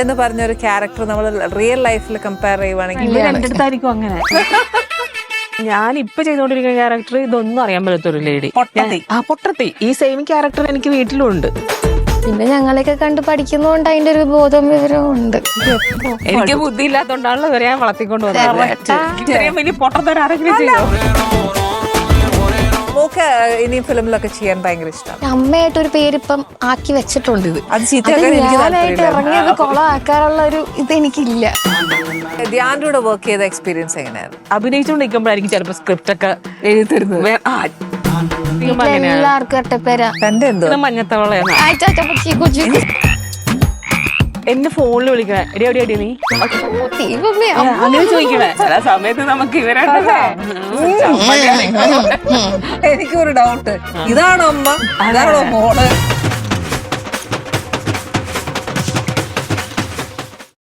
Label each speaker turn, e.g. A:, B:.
A: എന്ന് പറഞ്ഞൊരു ക്യാരക്ടർ നമ്മൾ റിയൽ ലൈഫിൽ കമ്പയർ ചെയ്യുവാണെങ്കിൽ
B: എന്റെ അടുത്തായിരിക്കും അങ്ങനെ. ഞാൻ ഇപ്പൊ ചെയ്തുകൊണ്ടിരിക്കുന്ന ക്യാരക്ടർ ഇതൊന്നും അറിയാൻ പറ്റാത്തൊരു ലേഡി, പൊട്ടത്തി. ഈ സെയിം ക്യാരക്ടർ എനിക്ക് വീട്ടിലും ഉണ്ട്.
C: പിന്നെ ഞങ്ങളെയൊക്കെ കണ്ട് പഠിക്കുന്നതുകൊണ്ട് അതിന്റെ ഒരു ബോധവും വിവരവും ഉണ്ട്.
B: എനിക്ക് ബുദ്ധി ഇല്ലാത്തോണ്ടാണല്ലോ ഇവരെ ഞാൻ വളർത്തിക്കൊണ്ട് വന്നത്. ഇത്രയും വലിയ പൊട്ടത്തരം ആരെങ്കിലും ചെയ്യോ?
A: മോക്ക് ഇനി ഫിലിമിലൊക്കെ ചെയ്യാൻ ഭയങ്കര ഇഷ്ടമാണ്.
C: അമ്മയായിട്ടൊരു പേരിപ്പം ആക്കി വെച്ചിട്ടുണ്ട്. ഇത്
A: അത് ചീത്തയാക്കാൻ എനിക്ക്
C: ഞാനായിട്ട് ഇറങ്ങിയത് കൊളമാക്കാനുള്ള ഒരു ഇത് എനിക്കില്ല.
A: ധ്യാൻ്റെ കൂടെ വർക്ക് ചെയ്ത എക്സ്പീരിയൻസ് എങ്ങനെയായിരുന്നു?
B: അഭിനയിച്ചുകൊണ്ട് നിൽക്കുമ്പോഴായിരിക്കും ചിലപ്പോ സ്ക്രിപ്റ്റ് ഒക്കെ
A: എഴുതി തരുന്നത്.
C: എല്ലാവർക്കും ഇരട്ടപ്പേരാ.
A: തന്റെ എന്തോ
B: മഞ്ഞത്തവളയാണ്. എന്നെ ഫോണിൽ വിളിക്കണേ, എടി എടി എടി നീ അങ്ങനെ ചോദിക്കണേ. ചില സമയത്ത് നമുക്ക് ഇവരുണ്ടല്ലോ.
A: എനിക്കൊരു ഡൗട്ട്, ഇതാണോ അമ്മ, അതാണോ മോള്?